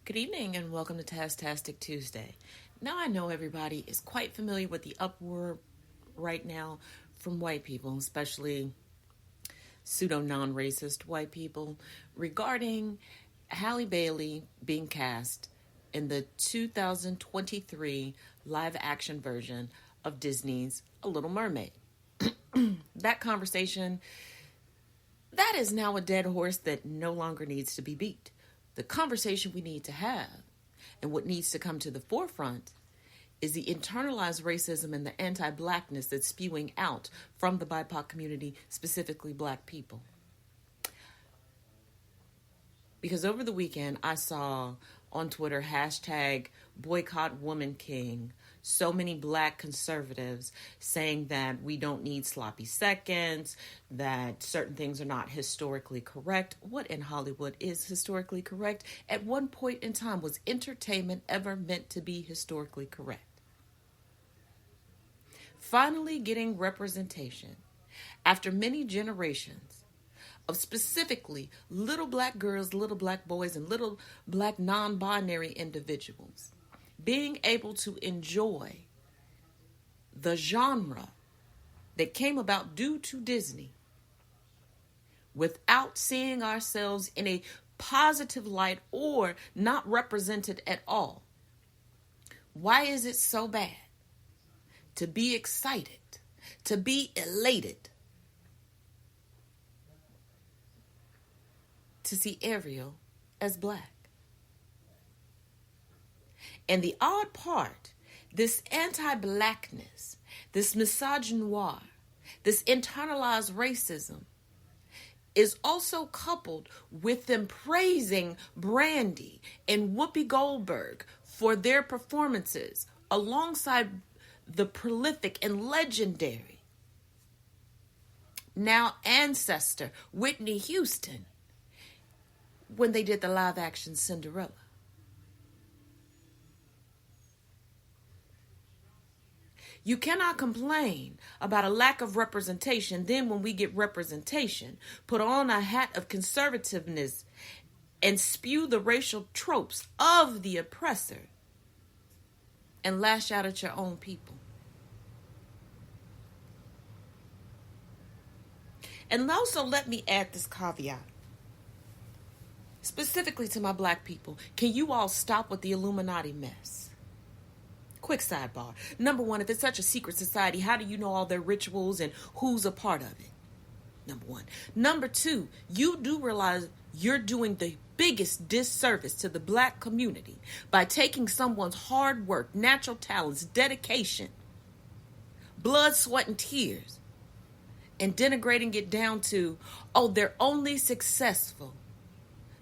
Good evening and welcome to Tastic Tuesday. Now I know everybody is quite familiar with the uproar right now from white people, especially pseudo non-racist white people, regarding Halle Bailey being cast in the 2023 live action version of Disney's A Little Mermaid. That conversation, that is now a dead horse that no longer needs to be beat. The conversation we need to have and what needs to come to the forefront is the internalized racism and the anti-blackness that's spewing out from the BIPOC community, specifically black people. Because over the weekend, I saw on Twitter, hashtag boycott woman king, so many black conservatives saying that we don't need sloppy seconds, that certain things are not historically correct. What in Hollywood is historically correct? At one point in time, was entertainment ever meant to be historically correct? Finally getting representation after many generations of specifically little black girls, little black boys, and little black non-binary individuals being able to enjoy the genre that came about due to Disney without seeing ourselves in a positive light or not represented at all. Why is it so bad to be excited, to be elated, to see Ariel as black? And the odd part, this anti-blackness, this misogynoir, this internalized racism is also coupled with them praising Brandy and Whoopi Goldberg for their performances alongside the prolific and legendary now ancestor Whitney Houston when they did the live action Cinderella. You cannot complain about a lack of representation. Then when we get representation, put on a hat of conservativeness and spew the racial tropes of the oppressor and lash out at your own people. And also let me add this caveat. Specifically to my black people, can you all stop with the Illuminati mess? Quick sidebar. Number one, if it's such a secret society, how do you know all their rituals and who's a part of it? Number one. Number two, you do realize you're doing the biggest disservice to the black community by taking someone's hard work, natural talents, dedication, blood, sweat, and tears, and denigrating it down to, oh, they're only successful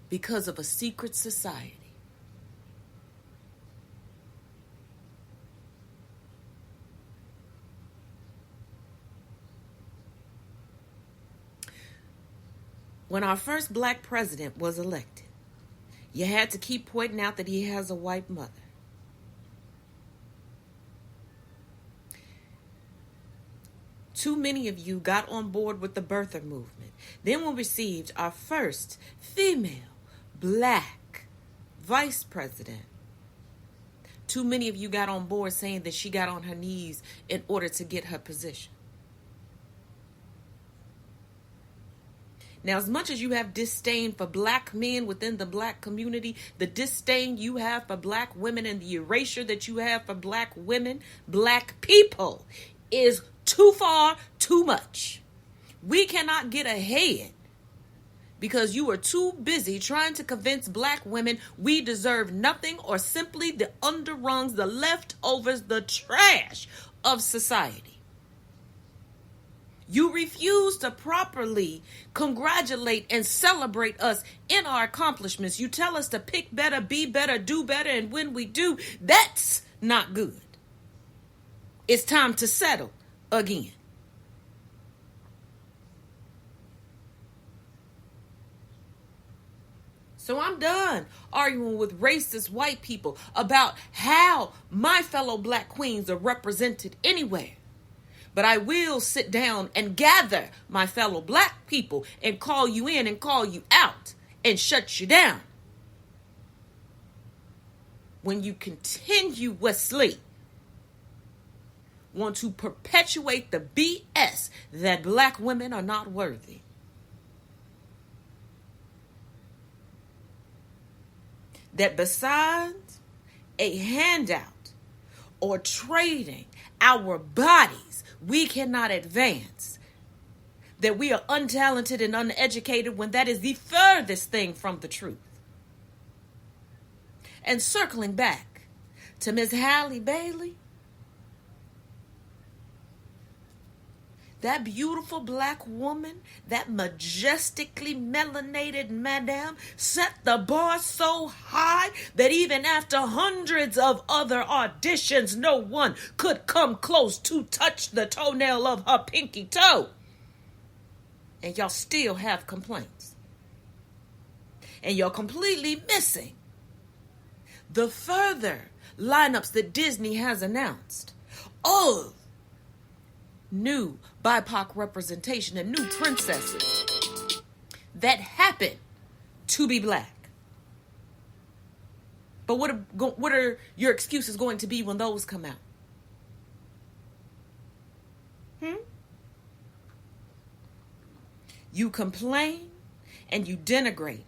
because of a secret society. When our first black president was elected, you had to keep pointing out that he has a white mother. Too many of you got on board with the birther movement. Then we received our first female black vice president. Too many of you got on board saying that she got on her knees in order to get her position. Now, as much as you have disdain for black men within the black community, the disdain you have for black women and the erasure that you have for black women, black people, is too far, too much. We cannot get ahead because you are too busy trying to convince black women we deserve nothing or simply the underrungs, the leftovers, the trash of society. You refuse to properly congratulate and celebrate us in our accomplishments. You tell us to pick better, be better, do better, and when we do, that's not good. It's time to settle again. So I'm done arguing with racist white people about how my fellow black queens are represented anywhere. But I will sit down and gather my fellow black people and call you in and call you out and shut you down. when you continuously want to perpetuate the BS that black women are not worthy. That besides a handout or trading our bodies, we cannot advance. That we are untalented and uneducated when that is the furthest thing from the truth. And circling back to Miss Halle Bailey, that beautiful black woman, that majestically melanated madame, set the bar so high that even after hundreds of other auditions, no one could come close to touch the toenail of her pinky toe. And y'all still have complaints. And you're completely missing the further lineups that Disney has announced of new BIPOC representation and new princesses that happen to be black. But what are your excuses going to be when those come out? You complain and you denigrate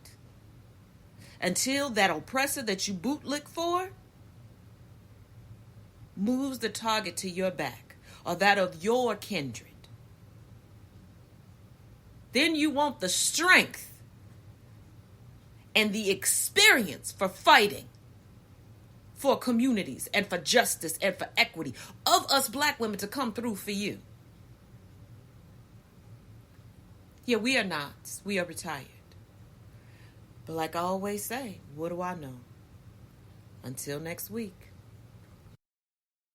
until that oppressor that you bootlick for moves the target to your back or that of your kindred. Then you want the strength and the experience for fighting for communities and for justice and for equity of us black women to come through for you. Yeah, we are not. We are retired. But like I always say, what do I know? Until next week.